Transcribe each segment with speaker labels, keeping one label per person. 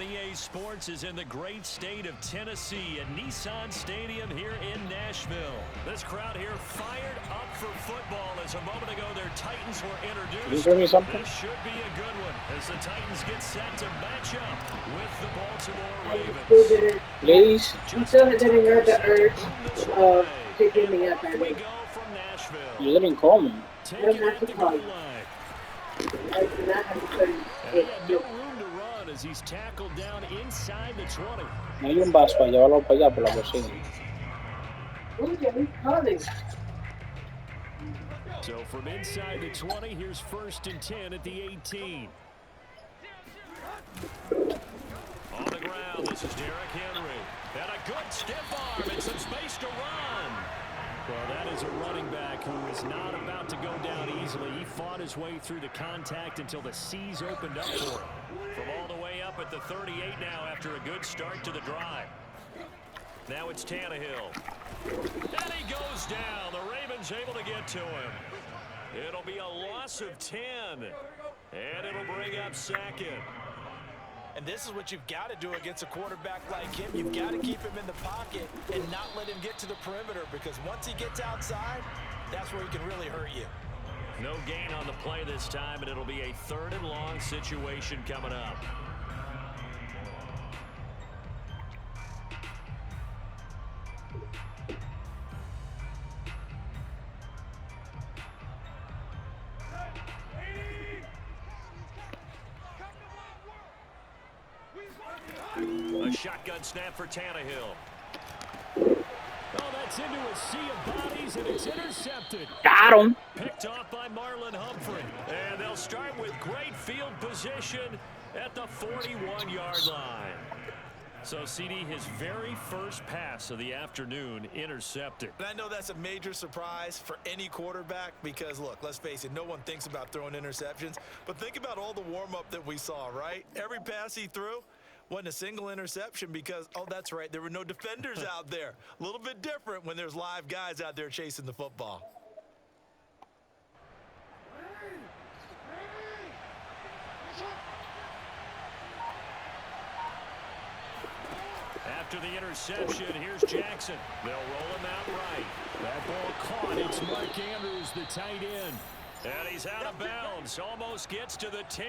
Speaker 1: EA Sports is in the great state of Tennessee at Nissan Stadium here in Nashville. This crowd here fired up for football as a moment ago their Titans were introduced. This should be a good one as the Titans get set to match up with the Baltimore Ravens.
Speaker 2: Please.
Speaker 3: You still didn't have the urge of picking me up at it.
Speaker 2: You didn't call me.
Speaker 3: I don't have to call you. I do not have to call you.
Speaker 1: No room to run as he's tackled down inside the 20.
Speaker 2: No hay un vaso para llevarlo para allá por la cocina.
Speaker 3: Okay, calling.
Speaker 1: So from inside the 20, here's 1st and 10 at the 18. On the ground, this is Derrick Henry. And a good stiff arm and some space to run. Well, that is a running back who is not about to go down easily. He fought his way through the contact until the C's opened up for him. From all the way up at the 38 now after a good start to the drive. Now it's Tannehill. And he goes down. The Ravens able to get to him. It'll be a loss of 10. And it'll bring up Sackett.
Speaker 4: And this is what you've got to do against a quarterback like him. You've got to keep him in the pocket and not let him get to the perimeter, because once he gets outside, that's where he can really hurt you.
Speaker 1: No gain on the play this time, and it'll be a 3rd and long situation coming up. A shotgun snap for Tannehill. Oh, that's into a sea of bodies, and it's intercepted.
Speaker 2: Got him.
Speaker 1: Picked off by Marlon Humphrey. And they'll start with great field position at the 41-yard line. So, CD, his very first pass of the afternoon intercepted.
Speaker 4: And I know that's a major surprise for any quarterback because, look, let's face it, no one thinks about throwing interceptions. But think about all the warm-up that we saw, right? Every pass he threw wasn't a single interception because, oh, that's right, there were no defenders out there. A little bit different when there's live guys out there chasing the football.
Speaker 1: After the interception, here's Jackson. They'll roll him out right. That ball caught. It's Mark Andrews, the tight end. And he's out of bounds. Almost gets to the 10.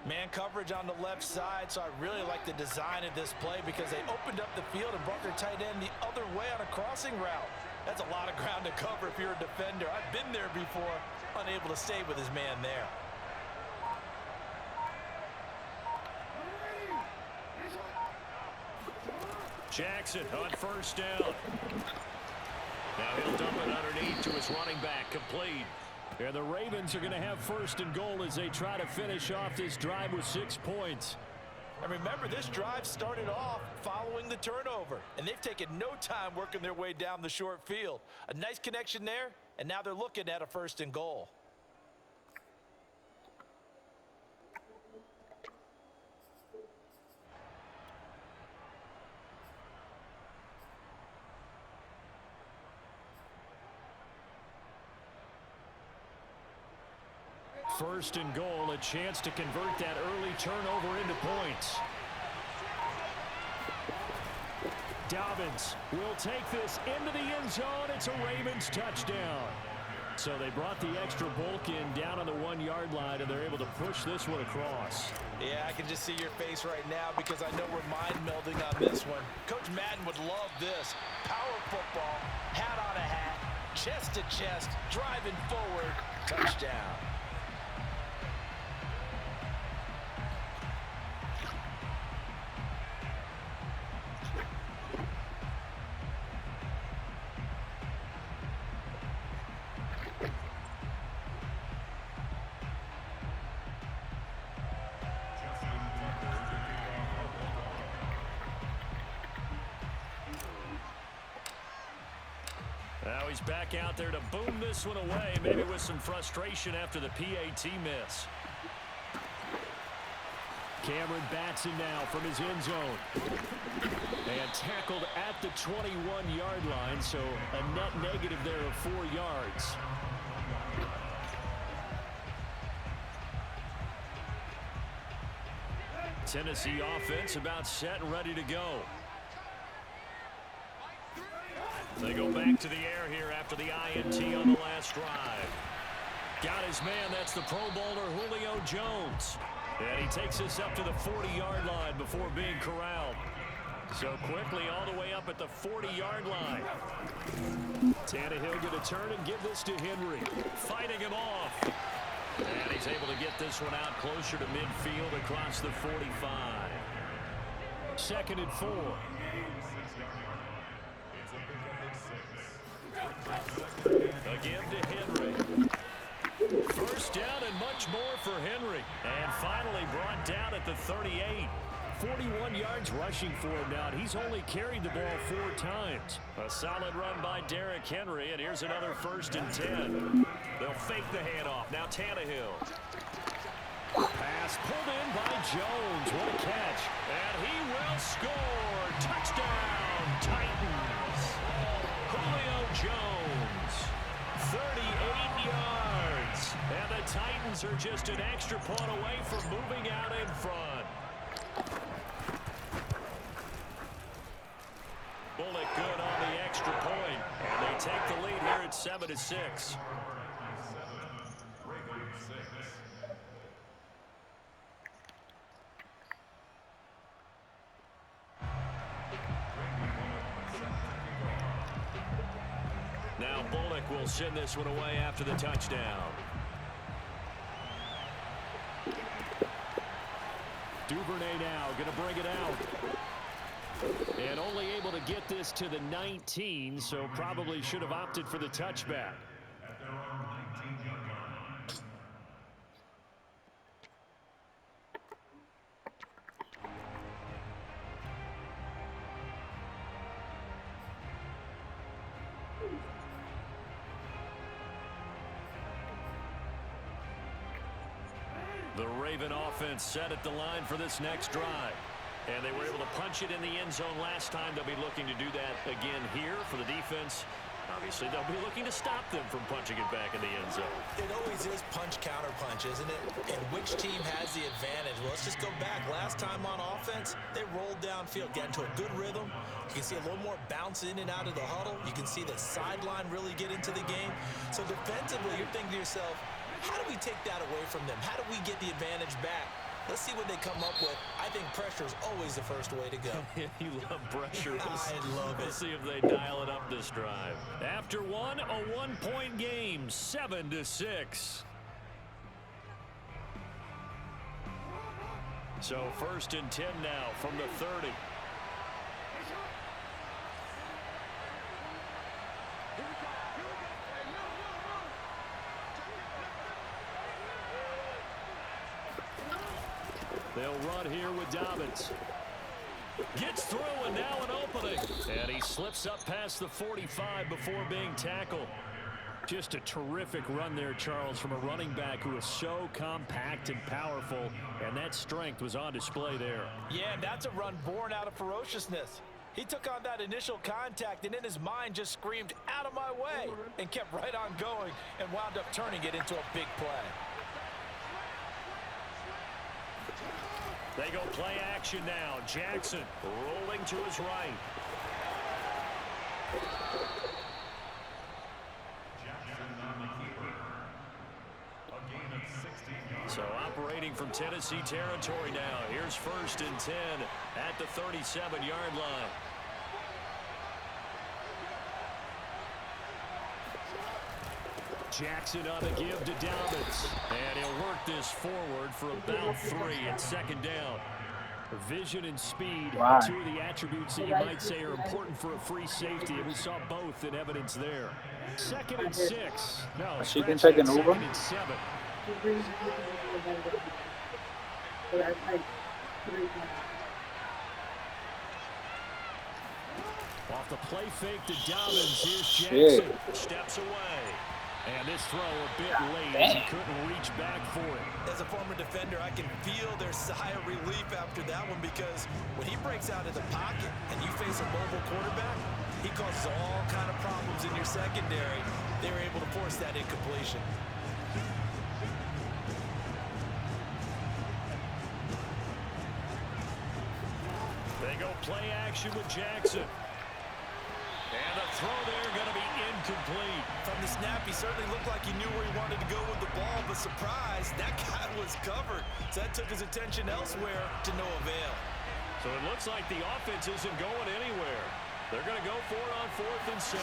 Speaker 4: Man coverage on the left side, so I really like the design of this play because they opened up the field and brought their tight end the other way on a crossing route. That's a lot of ground to cover if you're a defender. I've been there before, unable to stay with his man there.
Speaker 1: Jackson on 1st down. Now he'll dump it underneath to his running back, complete. And the Ravens are going to have 1st and goal as they try to finish off this drive with 6 points.
Speaker 4: And remember, this drive started off following the turnover, and they've taken no time working their way down the short field. A nice connection there, and now they're looking at a 1st and goal.
Speaker 1: First and goal, a chance to convert that early turnover into points. Dobbins will take this into the end zone. It's a Ravens touchdown. So they brought the extra bulk in down on the 1-yard line, and they're able to push this one across.
Speaker 4: Yeah, I can just see your face right now because I know we're mind melding on this one. Coach Madden would love this. Power football, hat on a hat, chest to chest, driving forward, touchdown.
Speaker 1: Now he's back out there to boom this one away, maybe with some frustration after the PAT miss. Cameron Batson now from his end zone. And tackled at the 21-yard line, so a net negative there of 4 yards. Tennessee offense about set and ready to go. They go back to the air here after the INT on the last drive. Got his man. That's the Pro Bowler Julio Jones. And he takes us up to the 40-yard line before being corralled. So quickly all the way up at the 40-yard line. Tannehill going to turn and give this to Henry. Fighting him off. And he's able to get this one out closer to midfield across the 45. 2nd and 4. A give to Henry. First down and much more for Henry. And finally brought down at the 38. 41 yards rushing for him now, and he's only carried the ball 4 times. A solid run by Derrick Henry, and here's another 1st and 10. They'll fake the handoff. Now Tannehill. Pass pulled in by Jones. What a catch. And he will score. Touchdown, Titans. Julio Jones. 38 yards. And the Titans are just an extra point away from moving out in front. Bullock good on the extra point, and they take the lead here at 7-6. Now Bullock will send this one away after the touchdown. Duvernay now going to bring it out. And only able to get this to the 19, so probably should have opted for the touchback. The Raven offense set at the line for this next drive. And they were able to punch it in the end zone last time. They'll be looking to do that again here for the defense. Obviously, they'll be looking to stop them from punching it back in the end zone.
Speaker 4: It always is punch-counter-punch, isn't it? And which team has the advantage? Well, let's just go back. Last time on offense, they rolled downfield, got into a good rhythm. You can see a little more bounce in and out of the huddle. You can see the sideline really get into the game. So defensively, you're thinking to yourself, how do we take that away from them? How do we get the advantage back? Let's see what they come up with. I think pressure is always the first way to go.
Speaker 1: You love pressure.
Speaker 4: I love it.
Speaker 1: We'll see if they dial it up this drive. After one, a one-point game, 7-6. So 1st and 10 now from the 30. They'll run here with Dobbins. Gets through and now an opening. And he slips up past the 45 before being tackled. Just a terrific run there, Charles, from a running back who is so compact and powerful. And that strength was on display there.
Speaker 4: Yeah, and that's a run born out of ferociousness. He took on that initial contact and in his mind just screamed, "Out of my way," and kept right on going and wound up turning it into a big play.
Speaker 1: They go play action now. Jackson rolling to his right. So operating from Tennessee territory now. Here's 1st and 10 at the 37-yard line. Jackson on the give to Dobbins. And he'll work this forward for about 3 at 2nd down. Vision and speed, two of the attributes that you might say are important for a free safety, and we saw both in evidence there. 2nd and 6. No,
Speaker 2: She can take an Uber.
Speaker 1: 2nd and 7. Off the play fake to Dobbins. Here's Jackson. Steps away. And this throw a bit late as he couldn't reach back for it.
Speaker 4: As a former defender, I can feel their sigh of relief after that one, because when he breaks out of the pocket and you face a mobile quarterback, he causes all kind of problems in your secondary. They were able to force that incompletion.
Speaker 1: go play action with Jackson. And the throw there going to be incomplete.
Speaker 4: From the snap, he certainly looked like he knew where he wanted to go with the ball, but surprise, that guy was covered. So that took his attention elsewhere to no avail.
Speaker 1: So it looks like the offense isn't going anywhere. They're going to go for it on 4th and 7.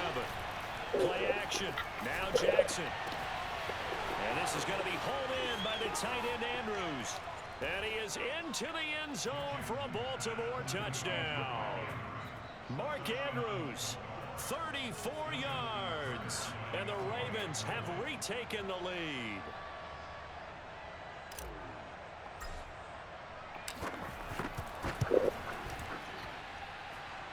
Speaker 1: Play action. Now Jackson. And this is going to be hauled in by the tight end Andrews. And he is into the end zone for a Baltimore touchdown. Mark Andrews, 34 yards. And the Ravens have retaken the lead.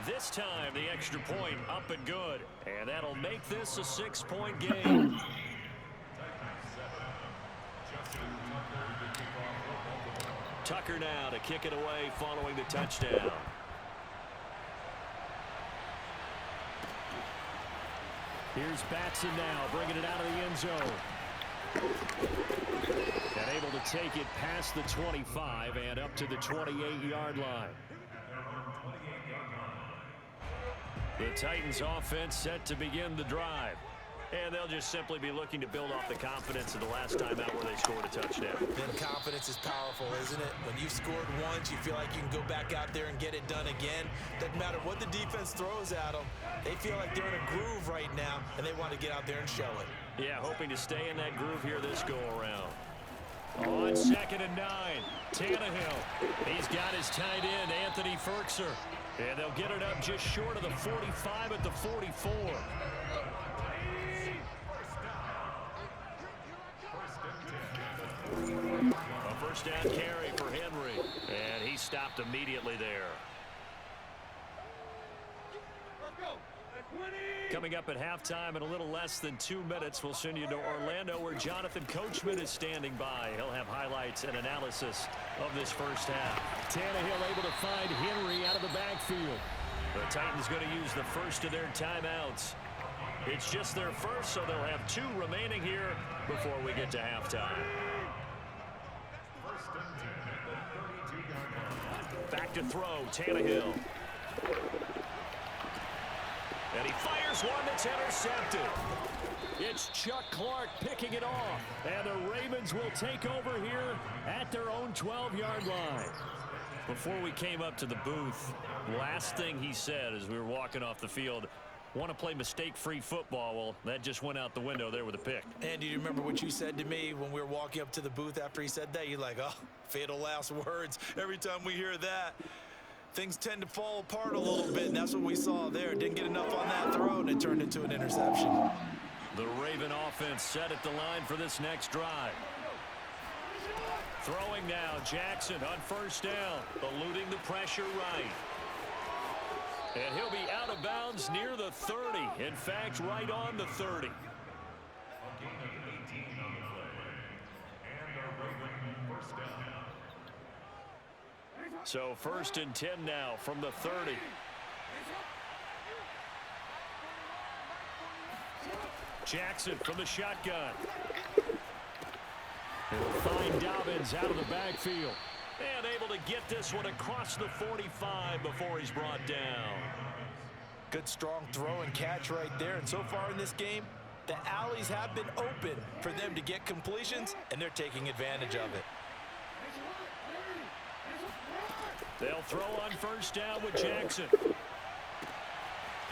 Speaker 1: This time, the extra point up and good. And that'll make this a 6-point game. Tucker now to kick it away following the touchdown. Here's Batson now, bringing it out of the end zone. And able to take it past the 25 and up to the 28-yard line. The Titans offense set to begin the drive. And they'll just simply be looking to build off the confidence of the last time out where they scored a touchdown.
Speaker 4: And confidence is powerful, isn't it? When you've scored once, you feel like you can go back out there and get it done again. Doesn't matter what the defense throws at them. They feel like they're in a groove right now, and they want to get out there and show it.
Speaker 1: Yeah, hoping to stay in that groove here this go-around. On 2nd and 9, Tannehill. He's got his tight end, Anthony Ferkser. And they'll get it up just short of the 45 at the 44. A first down carry for Henry. And he stopped immediately there. Coming up at halftime in a little less than 2 minutes, we'll send you to Orlando where Jonathan Coachman is standing by. He'll have highlights and analysis of this first half. Tannehill able to find Henry out of the backfield. The Titans going to use the first of their timeouts. It's just their first, so they'll have 2 remaining here before we get to halftime. Back to throw, Tannehill. And he fires one that's intercepted. It's Chuck Clark picking it off. And the Ravens will take over here at their own 12-yard line. Before we came up to the booth, last thing he said as we were walking off the field, want to play mistake-free football. Well, that just went out the window there with a pick.
Speaker 4: And do you remember what you said to me when we were walking up to the booth after he said that? You're like, oh, fatal last words. Every time we hear that, things tend to fall apart a little bit, and that's what we saw there. Didn't get enough on that throw, and it turned into an interception.
Speaker 1: The Raven offense set at the line for this next drive. Throwing now, Jackson on first down, eluding the pressure right. And he'll be out of bounds near the 30. In fact, right on the 30. So 1st and 10 now from the 30. Jackson from the shotgun. He'll find Dobbins out of the backfield. And able to get this one across the 45 before he's brought down.
Speaker 4: Good strong throw and catch right there. And so far in this game, the alleys have been open for them to get completions, and they're taking advantage of it.
Speaker 1: They'll throw on first down with Jackson.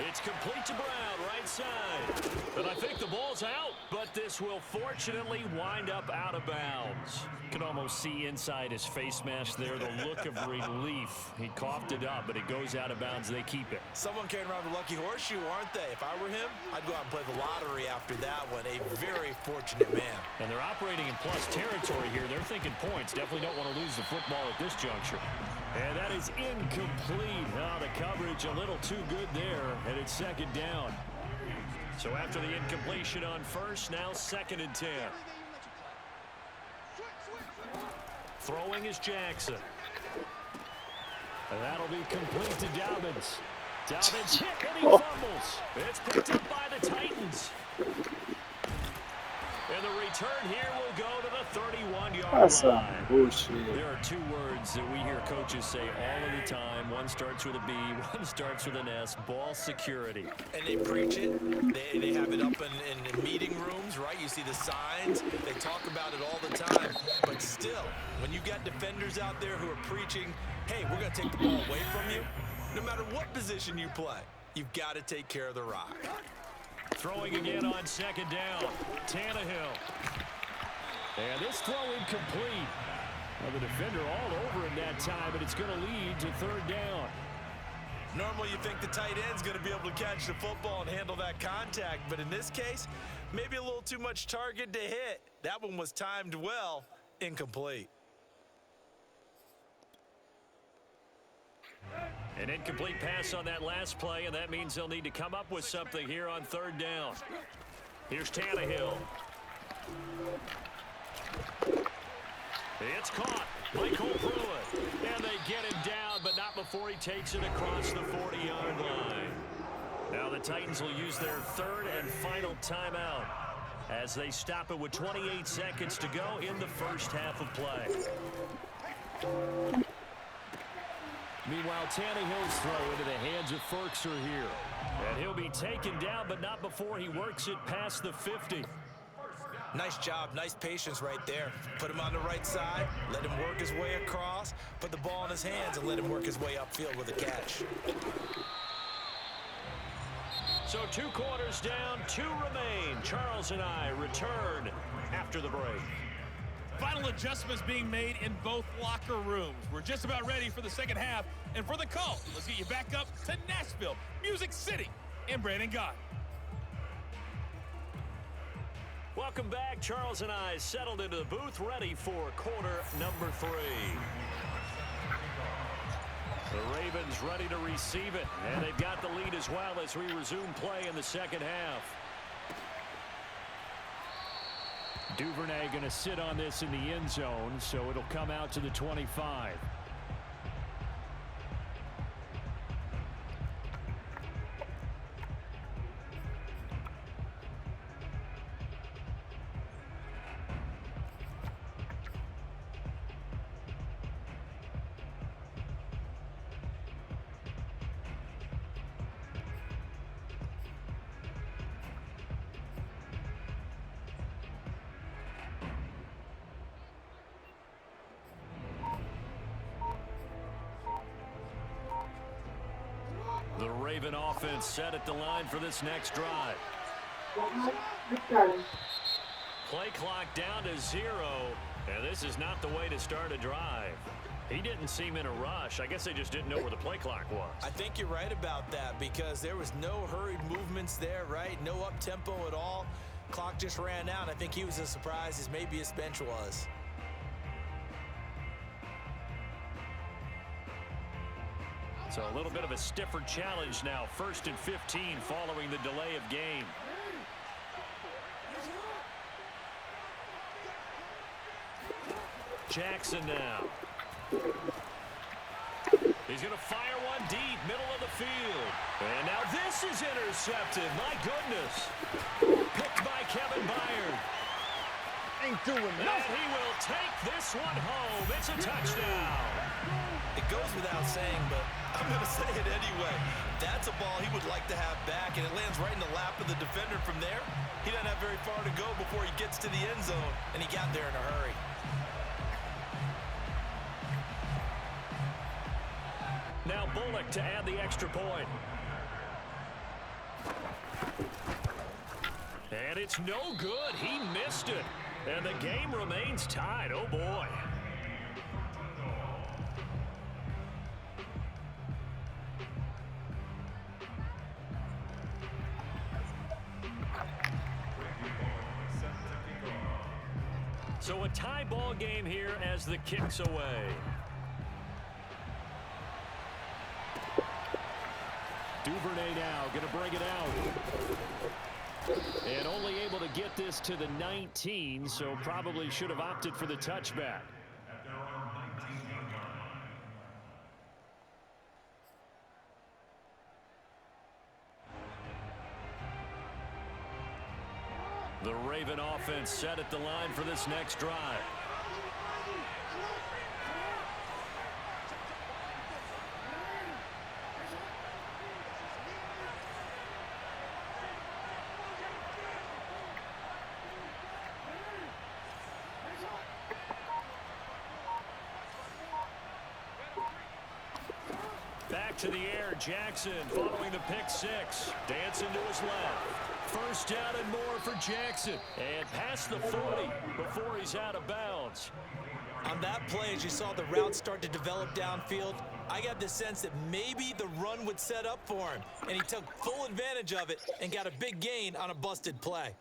Speaker 1: It's complete to Brown, right side. But I think the ball's out, but this will fortunately wind up out of bounds. You can almost see inside his face mask there the look of relief. He coughed it up, but it goes out of bounds. They keep it.
Speaker 4: Someone carrying around the lucky horseshoe, aren't they? If I were him, I'd go out and play the lottery after that one. A very fortunate man.
Speaker 1: And they're operating in plus territory here. They're thinking points. Definitely don't want to lose the football at this juncture. And that is incomplete. Oh, the coverage a little too good there, and it's 2nd down. So after the incompletion on first, now 2nd and 10. Throwing is Jackson. And that'll be complete to Dobbins. Dobbins hit and he fumbles. It's picked up by the Titans. And the return here will go to the 31-yard
Speaker 2: That's
Speaker 1: line.
Speaker 2: bullshit.
Speaker 1: There are two words that we hear coaches say all of the time. One starts with a B, one starts with an S, ball security.
Speaker 4: And they preach it. They have it up in meeting rooms, right? You see the signs. They talk about it all the time. But still, when you got defenders out there who are preaching, hey, we're going to take the ball away from you, no matter what position you play, you've got to take care of the rock.
Speaker 1: Throwing again on second down. Tannehill. And this throw incomplete. Well, the defender all over him that time, and it's going to lead to third down.
Speaker 4: Normally you think the tight end's going to be able to catch the football and handle that contact, but in this case, maybe a little too much target to hit. That one was timed well, incomplete.
Speaker 1: An incomplete pass on that last play, and that means they'll need to come up with something here on third down. Here's Tannehill. It's caught. Michael Pruitt. And they get him down, but not before he takes it across the 40-yard line. Now the Titans will use their third and final timeout as they stop it with 28 seconds to go in the first half of play. Meanwhile, Tannehill's throw into the hands of Ferkser here. And he'll be taken down, but not before he works it past the 50.
Speaker 4: Nice job, nice patience right there. Put him on the right side, let him work his way across, put the ball in his hands, and let him work his way upfield with a catch.
Speaker 1: So 2 quarters down, 2 remain. Charles and I return after the break.
Speaker 5: Final adjustments being made in both locker rooms. We're just about ready for the second half. And for the call, let's get you back up to Nashville, Music City, and Brandon Gott.
Speaker 1: Welcome back. Charles and I settled into the booth, ready for quarter number 3. The Ravens ready to receive it, and they've got the lead as well as we resume play in the second half. Duvernay going to sit on this in the end zone, so it'll come out to the 25. The Raven offense set at the line for this next drive. Play clock down to 0, and this is not the way to start a drive. He didn't seem in a rush. I guess they just didn't know where the play clock was.
Speaker 4: I think you're right about that because there was no hurried movements there, right? No up-tempo at all. Clock just ran out. I think he was as surprised as maybe his bench was.
Speaker 1: So a little bit of a stiffer challenge now. 1st and 15 following the delay of game. Jackson now. He's going to fire one deep, middle of the field. And now this is intercepted. My goodness. Picked by Kevin Byard.
Speaker 3: Ain't doing
Speaker 1: And
Speaker 3: nothing.
Speaker 1: he will take this one home. It's a touchdown.
Speaker 4: It goes without saying, but I'm going to say it anyway. That's a ball he would like to have back, and it lands right in the lap of the defender from there. He doesn't have very far to go before he gets to the end zone, and he got there in a hurry.
Speaker 1: Now Bullock to add the extra point. And it's no good. He missed it. And the game remains tied. Oh, boy. So a tie ball game here as the kick's away. Duvernay now going to bring it out. And only able to get this to the 19, so probably should have opted for the touchback. The Raven offense set at the line for this next drive. Back to the air, Jackson following the pick six. Dancing to his left. First down and more for Jackson. And past the 40 before he's out of bounds.
Speaker 4: On that play, as you saw the route start to develop downfield, I got the sense that maybe the run would set up for him. And he took full advantage of it and got a big gain on a busted play.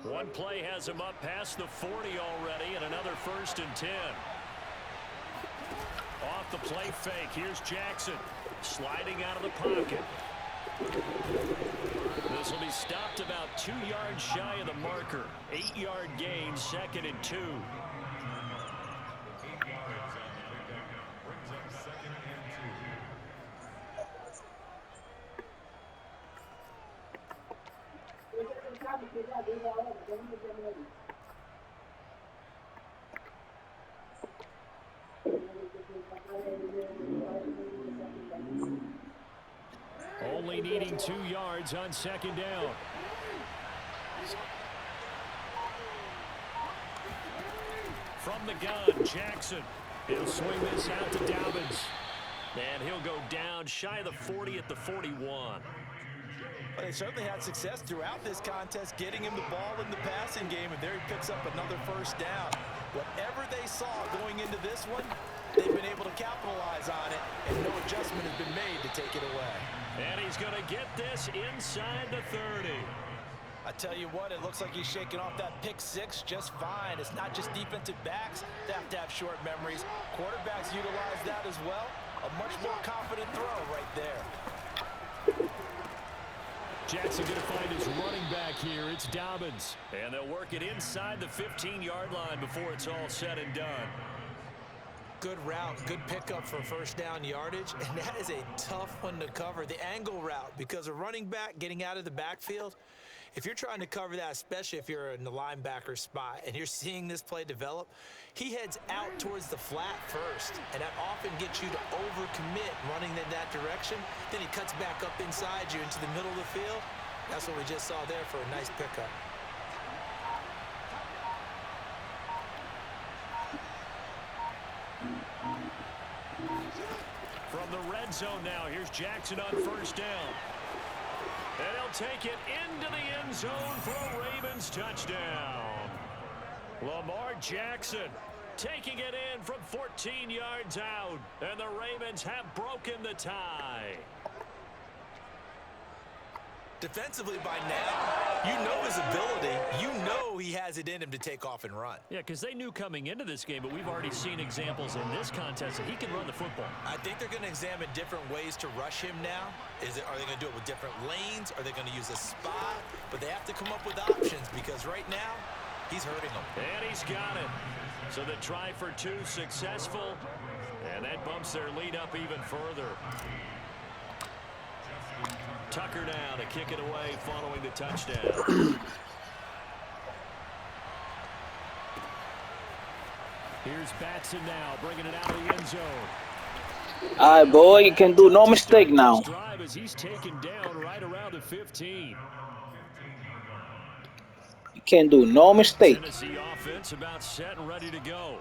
Speaker 1: One play has him up past the 40 already, and another 1st and 10. Off the play fake, here's Jackson sliding out of the pocket. This will be stopped about 2 yards shy of the marker. 8-yard gain, 2nd and 2. Only needing 2 yards on 2nd down. From the gun, Jackson. He'll swing this out to Dobbins. And he'll go down shy of the 40 at the 41.
Speaker 4: But they certainly had success throughout this contest, getting him the ball in the passing game, and there he picks up another 1st down. Whatever they saw going into this one, they've been able to capitalize on it, and no adjustment has been made to take it away.
Speaker 1: And he's going to get this inside the 30.
Speaker 4: I tell you what, it looks like he's shaking off that pick six just fine. It's not just defensive backs that have to have short memories. Quarterbacks utilize that as well. A much more confident throw right there.
Speaker 1: Jackson going to find his running back here. It's Dobbins. And they'll work it inside the 15-yard line before it's all said and done.
Speaker 4: Good route, good pickup for 1st down yardage, and that is a tough one to cover, the angle route, because a running back getting out of the backfield, if you're trying to cover that, especially if you're in the linebacker spot and you're seeing this play develop, he heads out towards the flat first, and that often gets you to overcommit running in that direction. Then he cuts back up inside you into the middle of the field. That's what we just saw there for a nice pickup.
Speaker 1: From the red zone now, here's Jackson on 1st down. And he'll take it into the end zone for a Ravens touchdown. Lamar Jackson taking it in from 14 yards out. And the Ravens have broken the tie.
Speaker 4: Defensively by now, you know his ability. You know he has it in him to take off and run.
Speaker 1: Yeah, because they knew coming into this game, but we've already seen examples in this contest that he can run the football.
Speaker 4: I think they're going to examine different ways to rush him now. Are they going to do it with different lanes? Are they going to use a spot? But they have to come up with options because right now, he's hurting them.
Speaker 1: And he's got it. So the try for 2 successful, and that bumps their lead up even further. Tucker now to kick it away following the touchdown. Here's Batson now bringing it out of the end zone.
Speaker 2: All right, boy, you can do no mistake now.
Speaker 1: Drive as he's taken down right around the 15.
Speaker 2: You can't do no mistake.
Speaker 1: Tennessee offense about set and ready to go.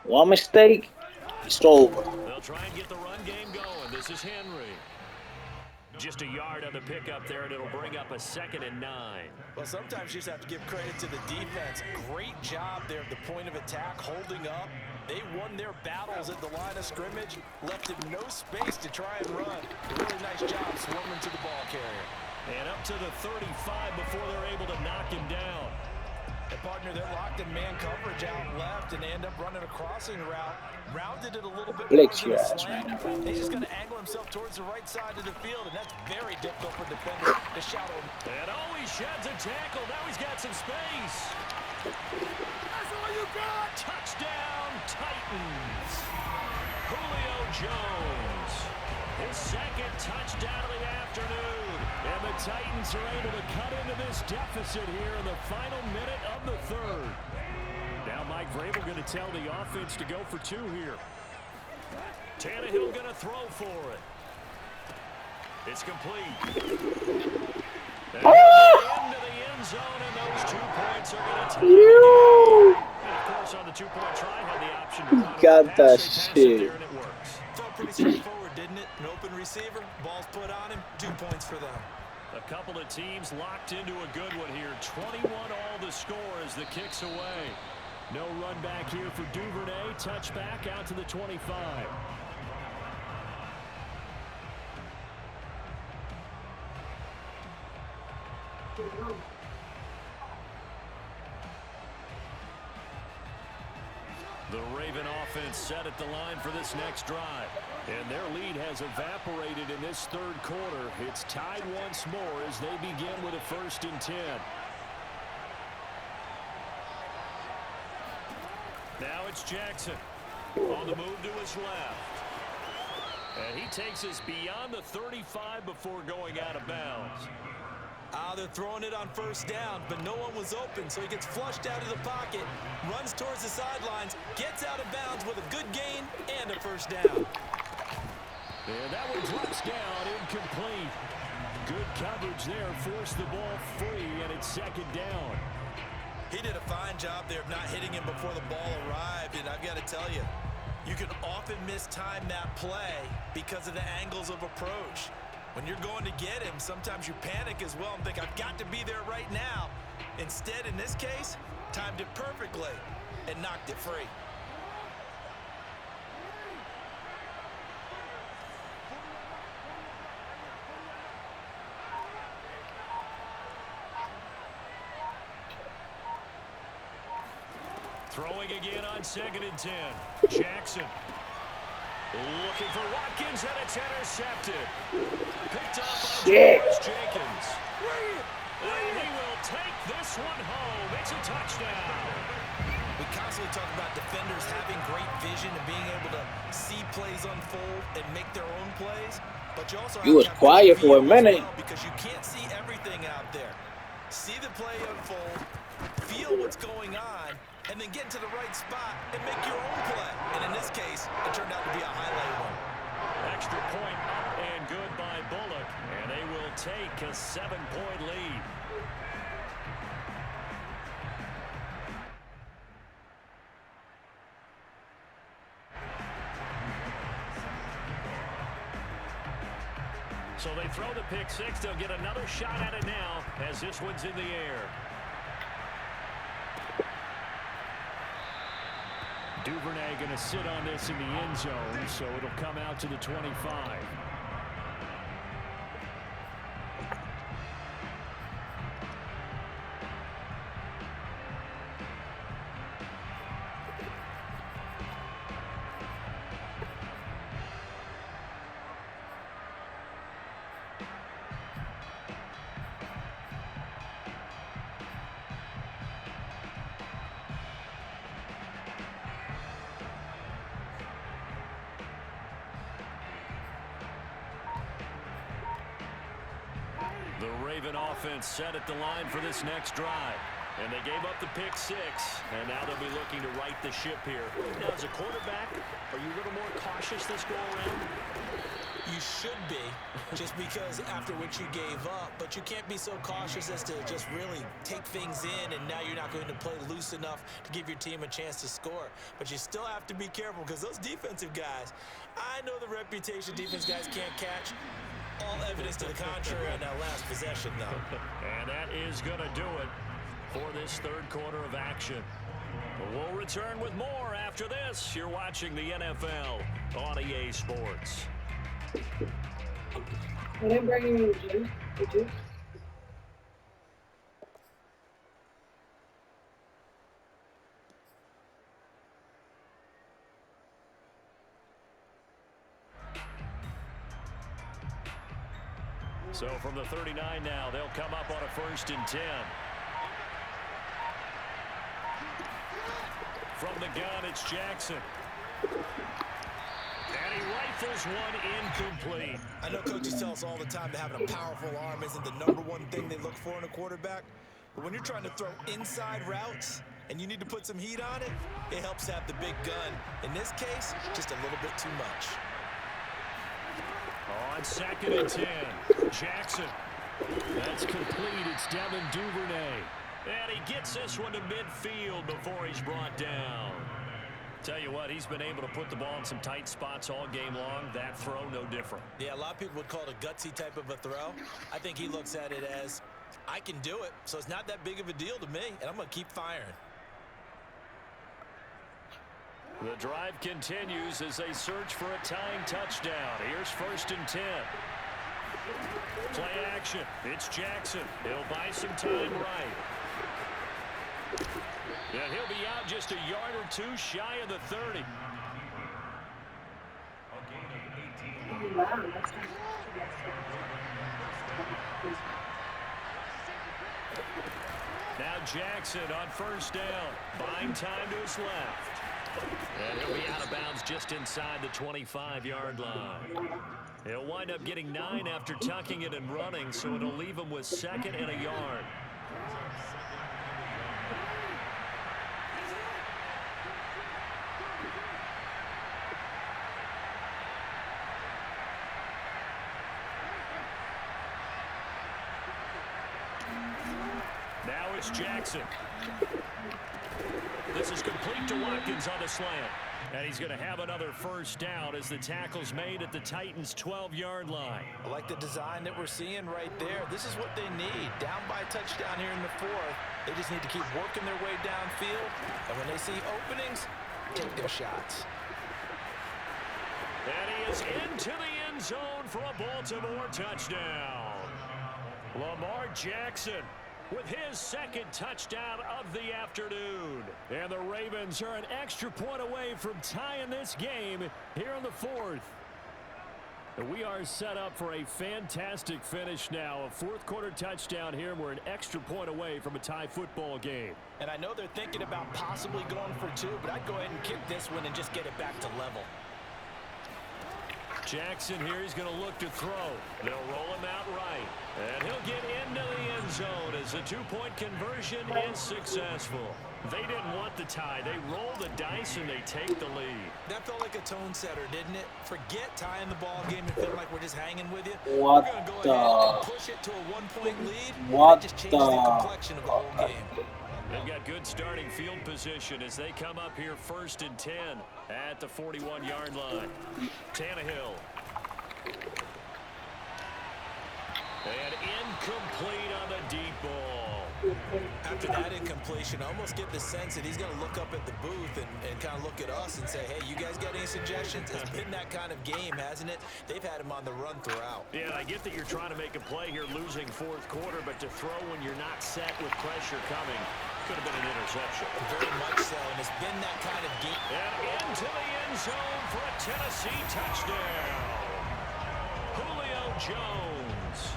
Speaker 2: One mistake, it's over.
Speaker 1: They'll try and get the run game going. This is Henry. Just a yard on the pickup there, and it'll bring up a 2nd and 9.
Speaker 4: Well, sometimes you just have to give credit to the defense. Great job there at the point of attack, holding up. They won their battles at the line of scrimmage, left him no space to try and run. Really nice job swarming to the ball carrier.
Speaker 1: And up to the 35 before they're able to knock him down.
Speaker 4: And partner, they're locked in man coverage out left, and they end up running a crossing route. Rounded it a little bit more than a slant. He's just going to angle himself towards the right side of the field, and that's very difficult for defenders to shadow him.
Speaker 1: And he sheds a tackle. Now he's got some space.
Speaker 5: all you got.
Speaker 1: Touchdown, Titans. Julio Jones. His second touchdown of the afternoon. And the Titans are able to cut into this deficit here in the final minute of the third. Now Mike Vrabel going to tell the offense to go for two here. Tannehill going to throw for it. It's complete. And into the end zone, and those 2 points are going to tie the game. And of course, on the two-point try, had the option to run
Speaker 2: Got that
Speaker 4: shit.
Speaker 2: shit.
Speaker 4: And it works. Felt pretty straightforward, didn't it? An open receiver, ball's put on him, 2 points for them.
Speaker 1: A couple of teams locked into a good one here. 21 all the score as the kick's away. No run back here for Duvernay. Touchback out to the 25. The Raven offense set at the line for this next drive. And their lead has evaporated in this third quarter. It's tied once more as they begin with a 1st and 10. Now it's Jackson on the move to his left. And he takes us beyond the 35 before going out of bounds.
Speaker 4: They're throwing it on 1st down, but no one was open, so he gets flushed out of the pocket, runs towards the sidelines, gets out of bounds with a good gain and a 1st down.
Speaker 1: And that one drops down, incomplete. Good coverage there, forced the ball free, and it's 2nd down.
Speaker 4: He did a fine job there of not hitting him before the ball arrived, and I've got to tell you, you can often mistime that play because of the angles of approach. When you're going to get him, sometimes you panic as well and think, I've got to be there right now. Instead, in this case, timed it perfectly and knocked it free.
Speaker 1: Throwing again on 2nd and 10. Jackson. Looking for Watkins, and it's intercepted. Picked up by George Jenkins. And he will take this one home. It's a touchdown.
Speaker 4: We constantly talk about defenders having great vision and being able to see plays unfold and make their own plays. But you also
Speaker 2: You was
Speaker 4: have to
Speaker 2: quiet for a
Speaker 4: feel as
Speaker 2: minute.
Speaker 4: well because you can't see everything out there. See the play unfold, feel what's going on, and then get to the right spot and make your own play. And in this case, it turned out to be a highlight one.
Speaker 1: Extra point up and good by Bullock. And they will take a 7-point lead. So they throw the pick six. They'll get another shot at it now as this one's in the air. Duvernay going to sit on this in the end zone, so it'll come out to the 25. The Raven offense set at the line for this next drive. And they gave up the pick six, and now they'll be looking to right the ship here. Now, as a quarterback, are you a little more cautious this go-around?
Speaker 4: You should be, just because after what you gave up, but you can't be so cautious as to just really take things in, and now you're not going to play loose enough to give your team a chance to score. But you still have to be careful, because those defensive guys, I know the reputation defense guys can't catch. All evidence to the contrary on that last possession, though.
Speaker 1: And that is going to do it for this third quarter of action. We'll return with more after this. You're watching the NFL on EA Sports.
Speaker 3: I didn't bring you juice. Did you?
Speaker 1: So from the 39 now, they'll come up on a 1st and 10. From the gun, it's Jackson. And he rifles one incomplete.
Speaker 4: I know coaches tell us all the time that having a powerful arm isn't the #1 thing they look for in a quarterback. But when you're trying to throw inside routes and you need to put some heat on it, it helps to have the big gun. In this case, just a little bit too much.
Speaker 1: On 2nd and 10, Jackson. That's complete. It's Devin Duvernay. And he gets this one to midfield before he's brought down. Tell you what, he's been able to put the ball in some tight spots all game long. That throw, no different.
Speaker 4: Yeah, a lot of people would call it a gutsy type of a throw. I think he looks at it as, I can do it, so it's not that big of a deal to me, and I'm going to keep firing.
Speaker 1: The drive continues as they search for a tying touchdown. Here's 1st and 10. Play action. It's Jackson. He'll buy some time right. And he'll be out just a yard or two shy of the 30. Now Jackson on 1st down. Buying time to his left. And he'll be out of bounds just inside the 25-yard line. He'll wind up getting 9 after tucking it and running, so it'll leave him with 2nd and a yard. Now it's Jackson. This is complete to Watkins on the slant. And he's going to have another 1st down as the tackle's made at the Titans' 12-yard line.
Speaker 4: I like the design that we're seeing right there. This is what they need. Down by a touchdown here in the 4th. They just need to keep working their way downfield. And when they see openings, take their shots.
Speaker 1: And he is into the end zone for a Baltimore touchdown. Lamar Jackson with his 2nd touchdown of the afternoon. And the Ravens are an extra point away from tying this game here in the 4th. And we are set up for a fantastic finish now. A 4th quarter touchdown here, and we're an extra point away from a tie football game.
Speaker 4: And I know they're thinking about possibly going for 2, but I'd go ahead and kick this one and just get it back to level.
Speaker 1: Jackson here, he's going to look to throw. They'll roll him out right. And he'll get into the end zone as the 2-point conversion is successful. They didn't want the tie. They roll the dice and they take the lead.
Speaker 4: That felt like a tone setter, didn't it? Forget tying the ball game and feeling like we're just hanging with you.
Speaker 2: What
Speaker 4: we're going to go ahead and push it to a 1-point lead.
Speaker 2: What
Speaker 4: that just changes the complexion of the whole game.
Speaker 1: They've got good starting field position as they come up here 1st and 10 at the 41-yard line. Tannehill. And incomplete on the deep ball.
Speaker 4: After that incompletion, I almost get the sense that he's going to look up at the booth and kind of look at us and say, hey, you guys got any suggestions? It's been that kind of game, hasn't it? They've had him on the run throughout.
Speaker 1: Yeah, I get that you're trying to make a play here losing 4th quarter, but to throw when you're not set with pressure coming could have been an interception.
Speaker 4: Very much so, and it's been that kind of game.
Speaker 1: And into the end zone for a Tennessee touchdown. Julio Jones,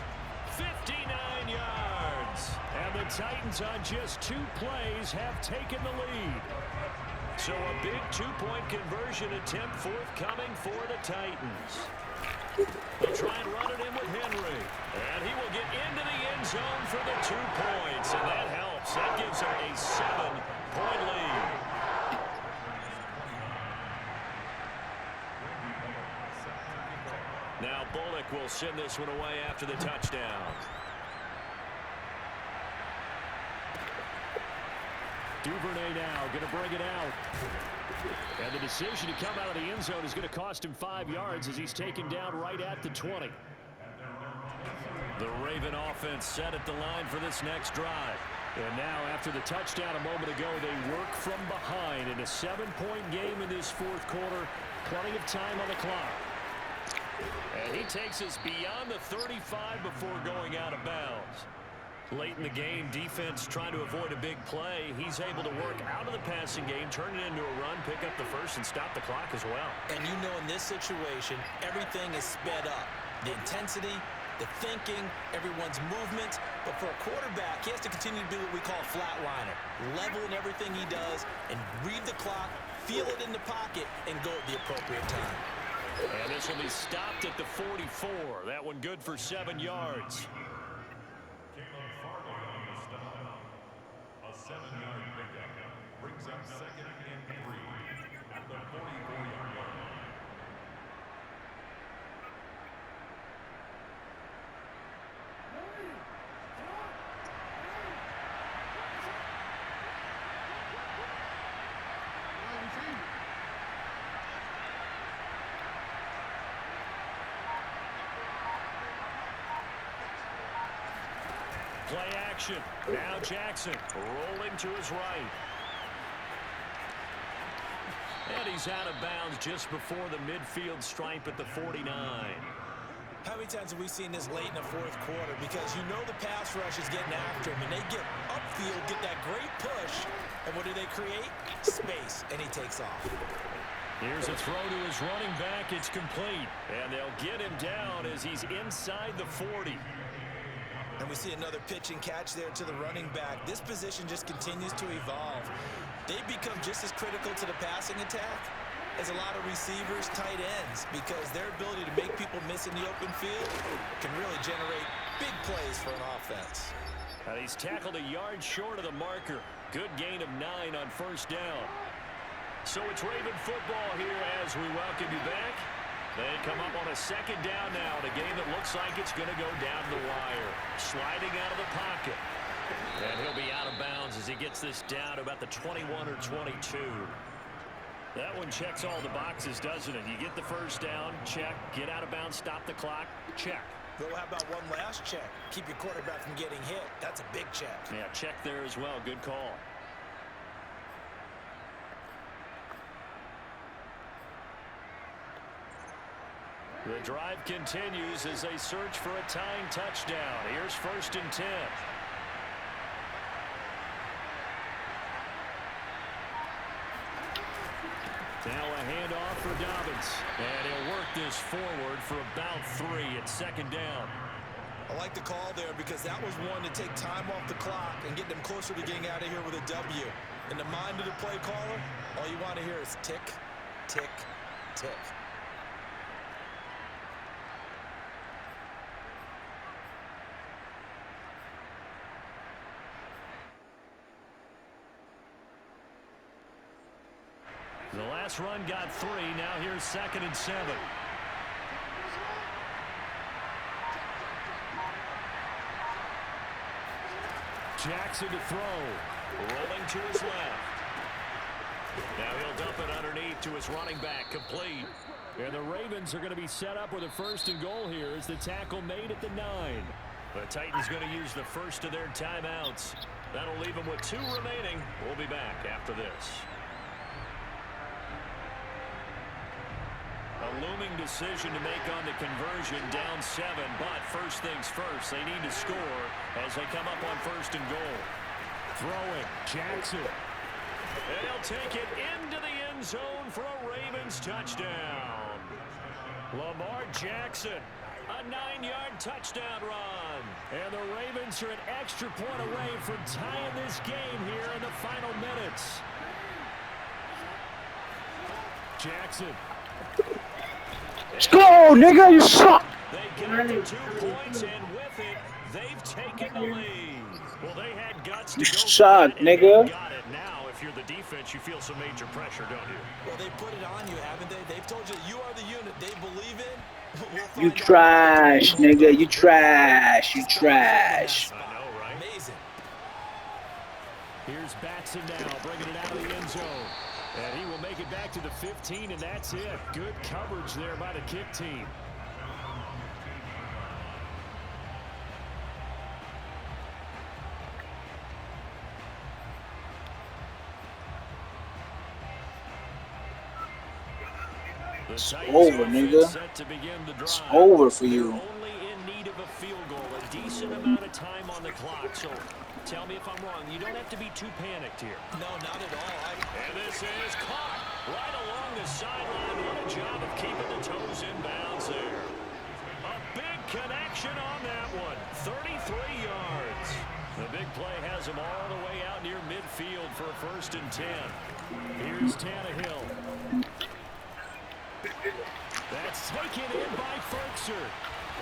Speaker 1: 59 yards. And the Titans on just 2 plays have taken the lead. So a big 2-point conversion attempt forthcoming for the Titans. They'll try and run it in with Henry. And he will get into the end zone for the 2 points. And that helps. That gives them a 7-point lead. Now Bullock will send this one away after the touchdown. Duvernay now going to bring it out. And the decision to come out of the end zone is going to cost him 5 yards as he's taken down right at the 20. The Raven offense set at the line for this next drive. And now after the touchdown a moment ago, they work from behind in a 7-point game in this 4th quarter. Plenty of time on the clock. And he takes us beyond the 35 before going out of bounds. Late in the game, defense trying to avoid a big play. He's able to work out of the passing game, turn it into a run, pick up the first, and stop the clock as well.
Speaker 4: And you know in this situation, everything is sped up. The intensity, the thinking, everyone's movements. But for a quarterback, he has to continue to do what we call flatliner. Level in everything he does and read the clock, feel it in the pocket, and go at the appropriate time.
Speaker 1: And this will be stopped at the 44. That one good for 7 yards.
Speaker 6: A 7-yard pickup brings up 2nd and 3 at the 44-yard line.
Speaker 1: Play action. Now Jackson rolling to his right. And he's out of bounds just before the midfield stripe at the 49.
Speaker 4: How many times have we seen this late in the fourth quarter? Because you know the pass rush is getting after him, and they get upfield, get that great push, and what do they create? Space, and he takes off.
Speaker 1: Here's a throw to his running back. It's complete. And they'll get him down as he's inside the 40.
Speaker 4: And we see another pitch and catch there to the running back. This position just continues to evolve. They become just as critical to the passing attack as a lot of receivers, tight ends, because their ability to make people miss in the open field can really generate big plays for an offense.
Speaker 1: And he's tackled a yard short of the marker. Good gain of 9 on first down. So it's Raven football here as we welcome you back. They come up on a 2nd down now in a game that looks like it's going to go down the wire. Sliding out of the pocket. And he'll be out of bounds as he gets this down to about the 21 or 22. That one checks all the boxes, doesn't it? You get the first down, check. Get out of bounds, stop the clock, check.
Speaker 4: Well, how about one last check? Keep your quarterback from getting hit. That's a big check.
Speaker 1: Yeah, check there as well. Good call. The drive continues as they search for a tying touchdown. Here's 1st and 10. Now a handoff for Dobbins. And he'll work this forward for about 3 at 2nd down.
Speaker 4: I like the call there because that was one to take time off the clock and get them closer to getting out of here with a W. In the mind of the play caller, all you want to hear is tick, tick, tick.
Speaker 1: The last run got 3. Now here's 2nd and 7. Jackson to throw. Rolling to his left. Now he'll dump it underneath to his running back. Complete. And the Ravens are going to be set up with a 1st and goal here as the tackle made at the 9. The Titans going to use the first of their timeouts. That'll leave them with 2 remaining. We'll be back after this. A looming decision to make on the conversion, down 7, but first things first, they need to score as they come up on 1st and goal. Throwing, Jackson. And he'll take it into the end zone for a Ravens touchdown. Lamar Jackson, a 9-yard touchdown run. And the Ravens are an extra point away from tying this game here in the final minutes. Jackson.
Speaker 2: Let's go, nigga, you suck!
Speaker 1: They get the 2 points, and with it, they've taken the lead. Well, they had guts to
Speaker 2: You
Speaker 1: go
Speaker 2: suck, nigga.
Speaker 1: Got it. Now, if you're the defense, you feel some major pressure, don't you?
Speaker 4: Well, they put it on you, haven't they? They've told you you are the unit they believe in. We'll
Speaker 2: You trash, nigga, you trash, you trash.
Speaker 1: I know, right?
Speaker 4: Amazing.
Speaker 1: Here's Batson now, bringing it out of the end zone. And he will make it back to the 15, and that's it. Good coverage there by the kick team.
Speaker 2: It's over, nigga. It's over for you.
Speaker 1: Only in need of a field goal, a decent amount of time on the clock. So tell me if I'm wrong. You don't have to be too panicked here.
Speaker 4: No, not at all.
Speaker 1: And this is caught right along the sideline. What a job of keeping the toes in bounds there. A big connection on that one. 33 yards. The big play has him all the way out near midfield for a 1st and 10. Here's Tannehill. That's taken in by Ferkser.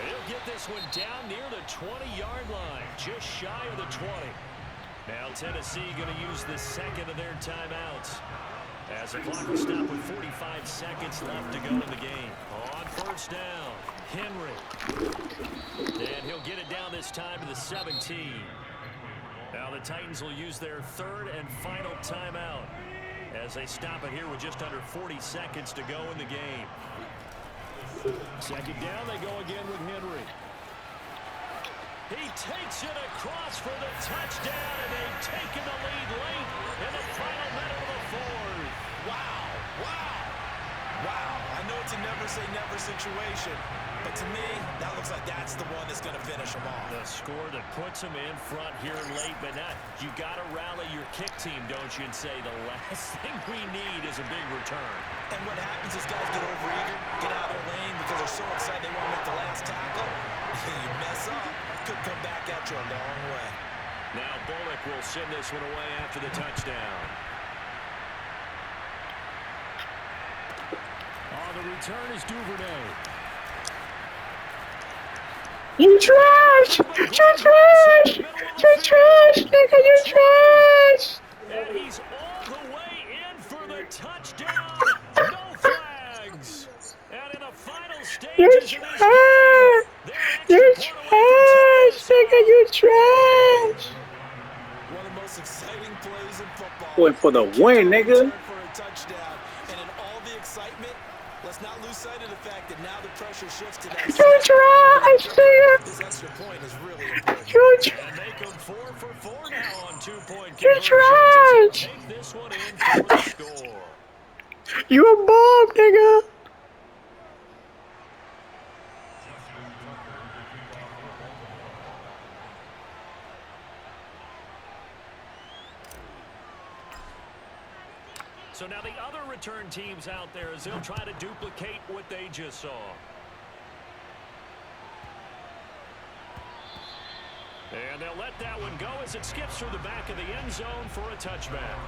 Speaker 1: He'll get this one down near the 20-yard line, just shy of the 20. Now Tennessee going to use the second of their timeouts as the clock will stop with 45 seconds left to go in the game. On 1st down, Henry. And he'll get it down this time to the 17. Now the Titans will use their 3rd and final timeout as they stop it here with just under 40 seconds to go in the game. 2nd down, they go again with Henry. He takes it across for the touchdown, and they've taken the lead late in the final minute of the 4th.
Speaker 4: Wow, wow, wow. I know it's a never-say-never situation, but to me, that looks like that's the one that's going to finish them off.
Speaker 1: The score that puts them in front here late, but not. You got to rally your kick team, don't you, and say the last thing we need is a big return.
Speaker 4: And what happens is guys get overeager, get out of their lane because they're so excited they want to make the last tackle. You mess up, could come back at you a long way.
Speaker 1: Now Bullock will send this one away after the touchdown. On the return is Duvernay.
Speaker 2: You trash! You trash! You trash, nigga, you trash!
Speaker 1: And he's all the way in for the touchdown. No flags. And in the final stages
Speaker 2: You
Speaker 1: of this
Speaker 2: trash! You trash, nigga, you trash!
Speaker 4: One of the most exciting plays in football.
Speaker 2: Going for the win, nigga.
Speaker 4: For a touchdown. And in all the excitement, let's not lose sight of the fact that now the pressure shifts to that.
Speaker 2: You trash, nigga!
Speaker 4: This extra point is really important.
Speaker 2: You
Speaker 1: And make them 4 for 4 now on 2-point
Speaker 2: You
Speaker 1: conversions.
Speaker 2: trash!
Speaker 1: Take this one in for the score.
Speaker 2: You a bomb, nigga!
Speaker 1: So now the other return teams out there as they'll try to duplicate what they just saw. And they'll let that one go as it skips through the back of the end zone for a touchback.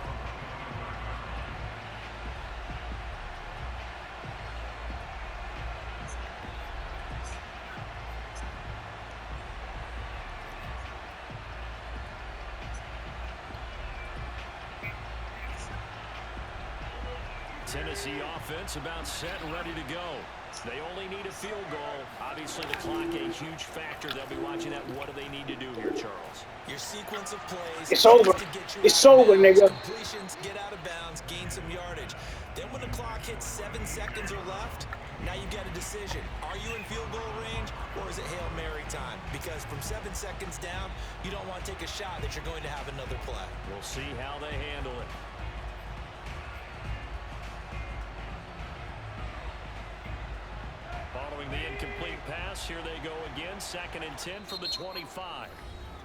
Speaker 1: Tennessee offense about set and ready to go. They only need a field goal. Obviously, the clock a huge factor. They'll be watching that. What do they need to do here, Charles?
Speaker 4: Your sequence of plays.
Speaker 2: It's over. It's over, nigga.
Speaker 4: Completions, get out of bounds, gain some yardage. Then when the clock hits 7 seconds or left, now you've got a decision. Are you in field goal range or is it Hail Mary time? Because from 7 seconds down, you don't want to take a shot that you're going to have another play.
Speaker 1: We'll see how they handle it. Following the incomplete pass, here they go again. 2nd and 10 from the 25.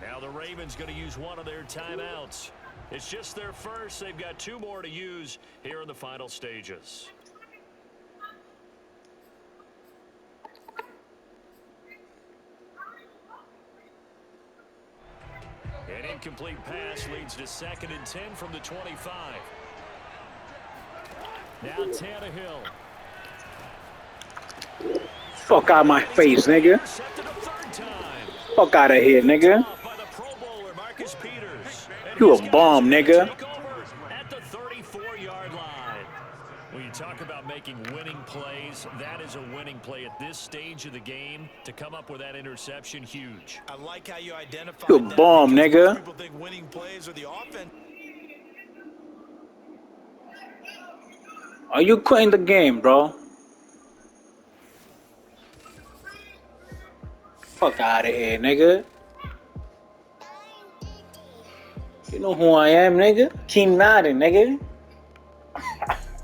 Speaker 1: Now the Ravens going to use one of their timeouts. It's just their first. They've got 2 more to use here in the final stages. An incomplete pass leads to 2nd and 10 from the 25. Now Tannehill.
Speaker 2: Fuck out my face, nigga. Fuck out of here, nigga. You a bomb, nigga.
Speaker 1: At the 34-yard line. When you talk about making winning plays, that is a winning play at this stage of the game. To come up with that interception, huge.
Speaker 4: I like how you identify
Speaker 2: You a bomb, nigga.
Speaker 4: People think winning plays are the offense.
Speaker 2: Are you quitting the game, bro? Fuck out of here, nigga. You know who I am, nigga? Team Madden, nigga.